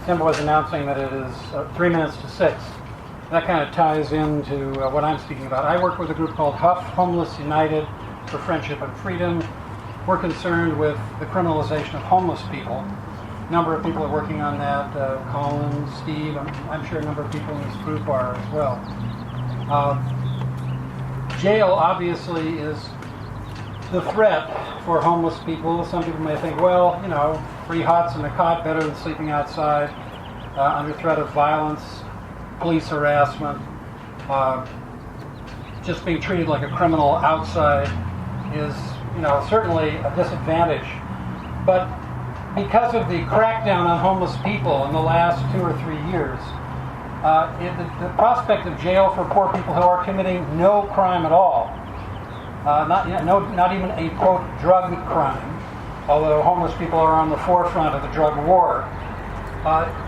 Tim was announcing that it is 3 minutes to 6. That kind of ties into what I'm speaking about. I work with a group called HUFF, Homelessness United for Friendship and Freedom. We're concerned with the criminalization of homeless people. A number of people are working on that. Colin, Steve, I'm sure a number of people in this group are as well. Jail obviously is the threat for homeless people. Some people may think, well, you know, 3 hots and a cot better than sleeping outside under threat of violence, police harassment, just being treated like a criminal outside is, you know, certainly a disadvantage. But because of the crackdown on homeless people in the last 2 or 3 years, the prospect of jail for poor people who are committing no crime at all, not even a, quote, drug crime, although homeless people are on the forefront of the drug war.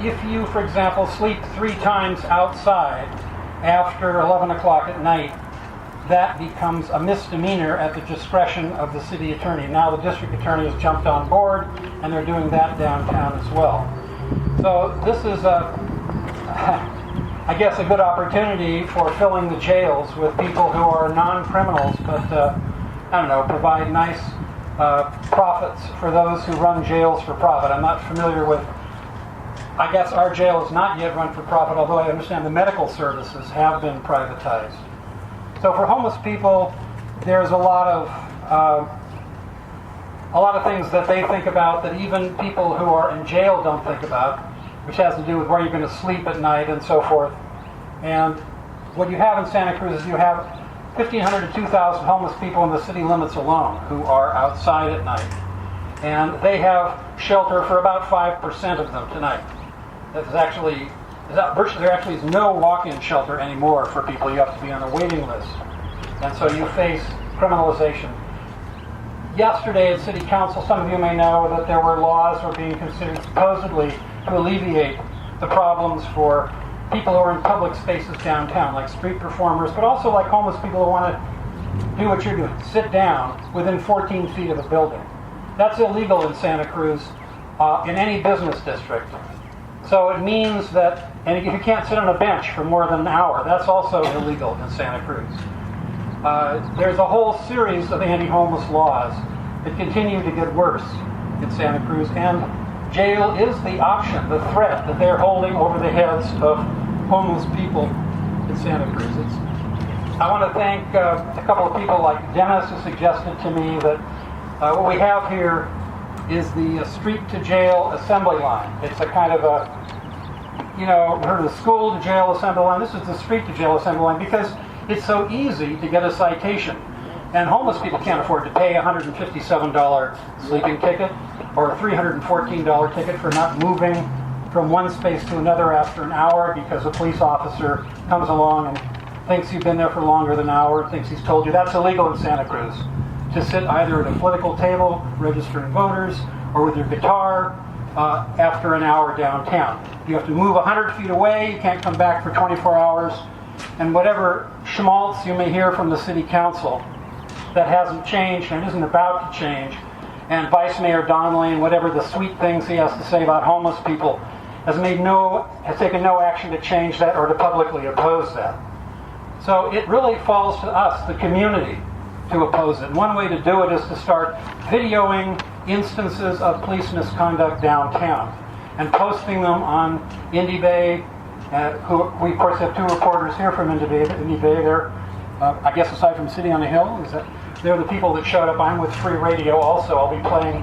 If you, for example, sleep 3 times outside after 11 o'clock at night, that becomes a misdemeanor at the discretion of the city attorney. Now the district attorney has jumped on board, and they're doing that downtown as well. So this is, I guess, a good opportunity for filling the jails with people who are non-criminals, but, I don't know, provide nice profits for those who run jails for profit. I'm not familiar with, I guess our jail is not yet run for profit, although I understand the medical services have been privatized. So for homeless people, there's a lot of things that they think about that even people who are in jail don't think about, which has to do with where you're going to sleep at night and so forth. And what you have in Santa Cruz is you have 1,500 to 2,000 homeless people in the city limits alone who are outside at night. And they have shelter for about 5% of them tonight. There actually is no walk-in shelter anymore for people. You have to be on a waiting list. And so you face criminalization. Yesterday at City Council, some of you may know that there were laws that were being considered supposedly to alleviate the problems for people who are in public spaces downtown, like street performers, but also like homeless people who want to do what you're doing, sit down within 14 feet of a building. That's illegal in Santa Cruz in any business district. So it means that, and if you can't sit on a bench for more than an hour, that's also illegal in Santa Cruz. There's a whole series of anti-homeless laws that continue to get worse in Santa Cruz, and jail is the option, the threat that they're holding over the heads of homeless people in Santa Cruz. I want to thank a couple of people like Dennis, who suggested to me that what we have here is the street to jail assembly line. It's a kind of a, heard of the school to jail assembly line. This is the street to jail assembly line because it's so easy to get a citation. And homeless people can't afford to pay a $157 sleeping ticket or a $314 ticket for not moving from one space to another after an hour because a police officer comes along and thinks you've been there for longer than an hour, thinks he's told you. That's illegal in Santa Cruz. To sit either at a political table, registering voters, or with your guitar after an hour downtown. You have to move 100 feet away, you can't come back for 24 hours, and whatever schmaltz you may hear from the city council that hasn't changed and isn't about to change, and Vice Mayor Donnelly and whatever the sweet things he has to say about homeless people has taken no action to change that or to publicly oppose that. So it really falls to us, the community, to oppose it. One way to do it is to start videoing instances of police misconduct downtown and posting them on Indy Bay. We, of course, have 2 reporters here from Indy Bay. They're, I guess, aside from City on the Hill, they're the people that showed up. I'm with Free Radio also. I'll be playing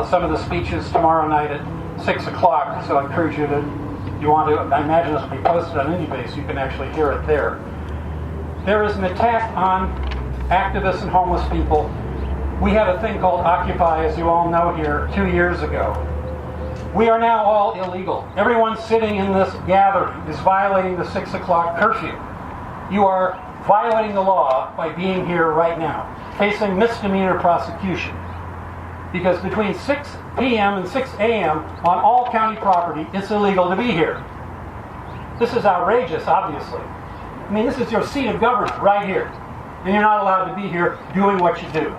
some of the speeches tomorrow night at 6 o'clock, so I encourage you to, I imagine this will be posted on Indy Bay so you can actually hear it there. There is an attack on activists and homeless people. We had a thing called Occupy, as you all know here, 2 years ago. We are now all illegal. Everyone sitting in this gathering is violating the 6 o'clock curfew. You are violating the law by being here right now, facing misdemeanor prosecution. Because between 6 p.m. and 6 a.m. on all county property, it's illegal to be here. This is outrageous, obviously. I mean, this is your seat of government right here. And you're not allowed to be here doing what you do.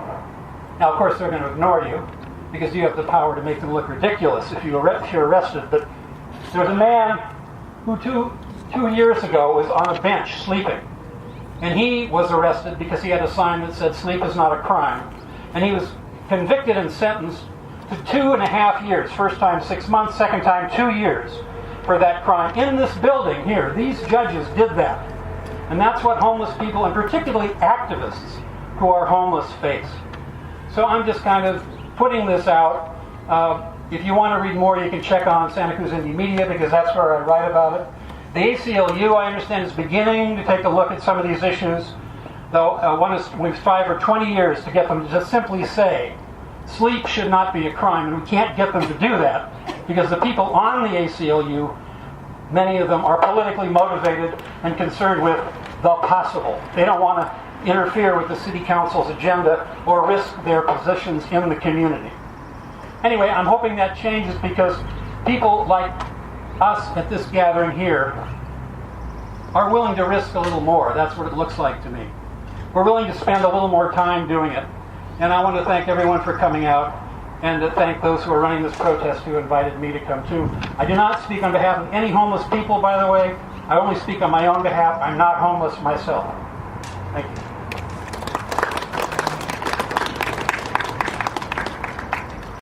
Now, of course, they're going to ignore you because you have the power to make them look ridiculous if you're arrested. But There was a man who two years ago was on a bench sleeping. And he was arrested because he had a sign that said sleep is not a crime. And he was convicted and sentenced to 2.5 years. First time 6 months, second time 2 years for that crime. In this building here, these judges did that. And that's what homeless people, and particularly activists who are homeless, face. So I'm just kind of putting this out. If you want to read more, you can check on Santa Cruz Indie Media, because that's where I write about it. The ACLU, I understand, is beginning to take a look at some of these issues, though we've tried for 20 years to get them to just simply say, sleep should not be a crime, and we can't get them to do that, because the people on the ACLU, many of them are politically motivated and concerned with the possible. They don't want to interfere with the city council's agenda or risk their positions in the community. Anyway, I'm hoping that changes, because people like us at this gathering here are willing to risk a little more. That's what it looks like to me. We're willing to spend a little more time doing it. And I want to thank everyone for coming out, and to thank those who are running this protest who invited me to come too. I do not speak on behalf of any homeless people, by the way. I only speak on my own behalf. I'm not homeless myself. Thank you.